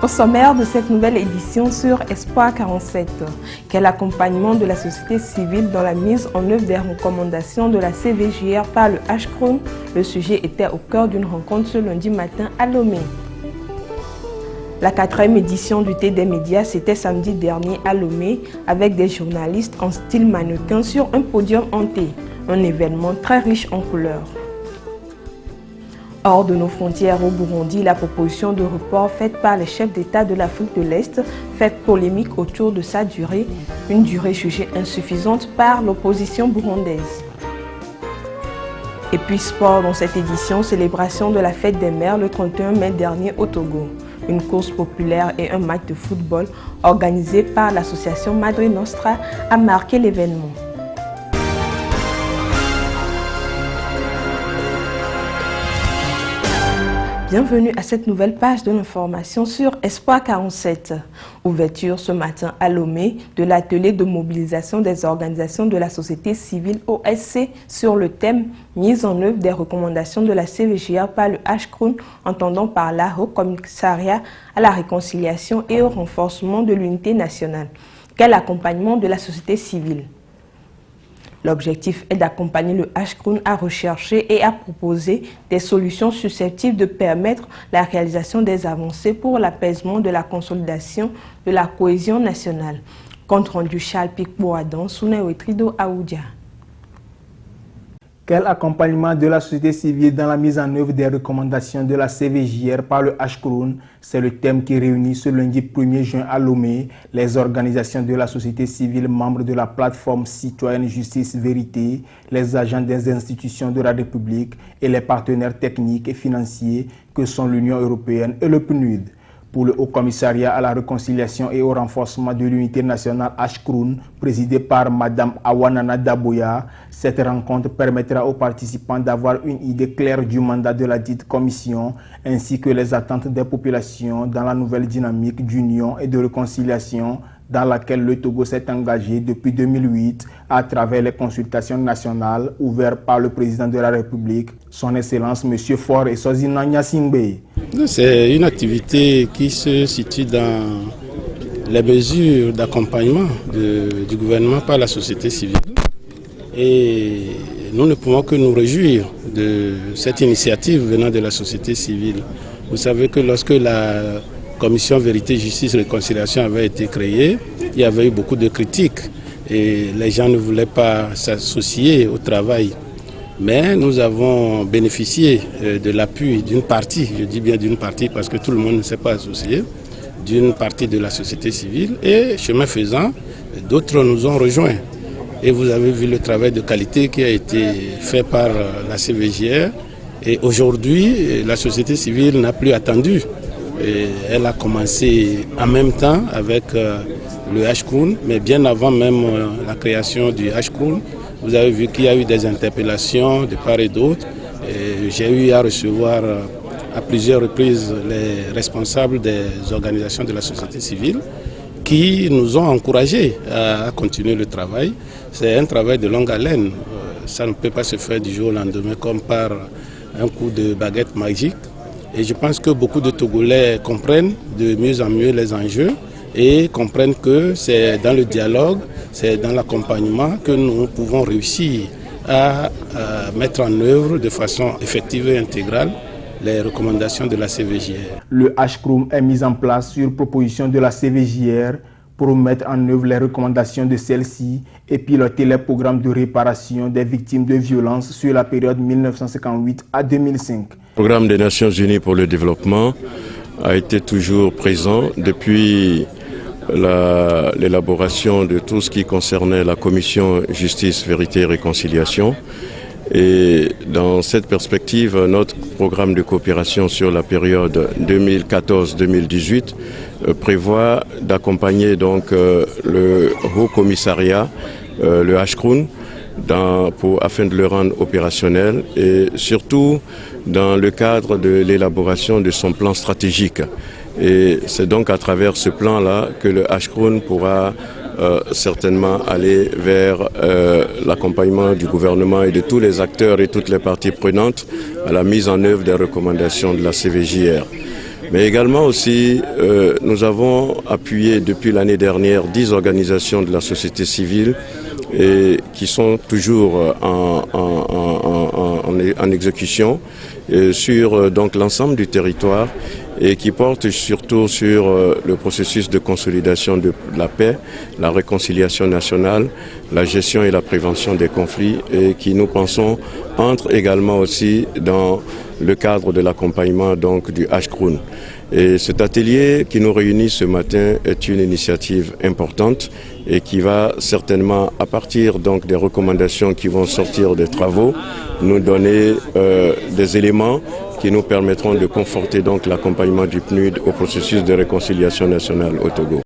Au sommaire de cette nouvelle édition sur Espoir 47, quel accompagnement de la société civile dans la mise en œuvre des recommandations de la CVJR par le HCROUN? Le sujet était au cœur d'une rencontre ce lundi matin à Lomé. La 4e édition du Thé des médias, c'était samedi dernier à Lomé avec des journalistes en style mannequin sur un podium hanté. Un événement très riche en couleurs. Hors de nos frontières au Burundi, la proposition de report faite par les chefs d'État de l'Afrique de l'Est fait polémique autour de sa durée, une durée jugée insuffisante par l'opposition burundaise. Et puis sport dans cette édition, célébration de la fête des mères le 31 mai dernier au Togo. Une course populaire et un match de football organisé par l'association Madre Nostra a marqué l'événement. Bienvenue à cette nouvelle page de l'information sur Espoir 47. Ouverture ce matin à Lomé de l'atelier de mobilisation des organisations de la société civile OSC sur le thème « Mise en œuvre des recommandations de la CVJR par le HCROUN » entendant par là Haut Commissariat à la réconciliation et au renforcement de l'unité nationale. Quel accompagnement de la société civile? L'objectif est d'accompagner le HCROUN à rechercher et à proposer des solutions susceptibles de permettre la réalisation des avancées pour l'apaisement de la consolidation de la cohésion nationale. Compte rendu Charles Pic-Boadan, Souné Trido Aoudia. Quel accompagnement de la société civile dans la mise en œuvre des recommandations de la CVJR par le HCROUN? C'est le thème qui réunit ce lundi 1er juin à Lomé les organisations de la société civile membres de la plateforme citoyenne Justice Vérité, les agents des institutions de la République et les partenaires techniques et financiers que sont l'Union européenne et le PNUD. Pour le Haut Commissariat à la réconciliation et au renforcement de l'unité nationale HCROUN, présidé par Mme Awanana Daboya, cette rencontre permettra aux participants d'avoir une idée claire du mandat de la dite commission, ainsi que les attentes des populations dans la nouvelle dynamique d'union et de réconciliation dans laquelle le Togo s'est engagé depuis 2008 à travers les consultations nationales ouvertes par le président de la République, son Excellence M. Faure Essozina Gnassingbé. C'est une activité qui se situe dans les mesures d'accompagnement du gouvernement par la société civile. Et nous ne pouvons que nous réjouir de cette initiative venant de la société civile. Vous savez que lorsque la Commission Vérité, Justice, Réconciliation avait été créée, il y avait eu beaucoup de critiques et les gens ne voulaient pas s'associer au travail. Mais nous avons bénéficié de l'appui d'une partie, je dis bien d'une partie parce que tout le monde ne s'est pas associé, d'une partie de la société civile et chemin faisant, d'autres nous ont rejoints. Et vous avez vu le travail de qualité qui a été fait par la CVJR et aujourd'hui la société civile n'a plus attendu. Et elle a commencé en même temps avec le HCROUN, mais bien avant même la création du HCROUN, vous avez vu qu'il y a eu des interpellations de part et d'autre. J'ai eu à recevoir à plusieurs reprises les responsables des organisations de la société civile qui nous ont encouragés à continuer le travail. C'est un travail de longue haleine. Ça ne peut pas se faire du jour au lendemain comme par un coup de baguette magique. Et je pense que beaucoup de Togolais comprennent de mieux en mieux les enjeux et comprennent que c'est dans le dialogue, c'est dans l'accompagnement que nous pouvons réussir à mettre en œuvre de façon effective et intégrale les recommandations de la CVJR. Le HCROUN est mis en place sur proposition de la CVJR pour mettre en œuvre les recommandations de celle-ci et piloter les programmes de réparation des victimes de violences sur la période 1958 à 2005. Le programme des Nations Unies pour le développement a été toujours présent depuis l'élaboration de tout ce qui concernait la commission Justice, Vérité et Réconciliation. Et dans cette perspective, notre programme de coopération sur la période 2014-2018 prévoit d'accompagner donc le Haut Commissariat, le HCROUN, afin de le rendre opérationnel et surtout dans le cadre de l'élaboration de son plan stratégique. Et c'est donc à travers ce plan-là que le HCROUN pourra certainement aller vers l'accompagnement du gouvernement et de tous les acteurs et toutes les parties prenantes à la mise en œuvre des recommandations de la CVJR. Mais également aussi, nous avons appuyé depuis l'année dernière 10 organisations de la société civile et qui sont toujours en exécution sur donc l'ensemble du territoire et qui portent surtout sur le processus de consolidation de la paix, la réconciliation nationale, la gestion et la prévention des conflits et qui, nous pensons, entrent également aussi dans le cadre de l'accompagnement donc du Ashkroun. Et cet atelier qui nous réunit ce matin est une initiative importante et qui va certainement, à partir donc des recommandations qui vont sortir des travaux, nous donner des éléments qui nous permettront de conforter donc l'accompagnement du PNUD au processus de réconciliation nationale au Togo.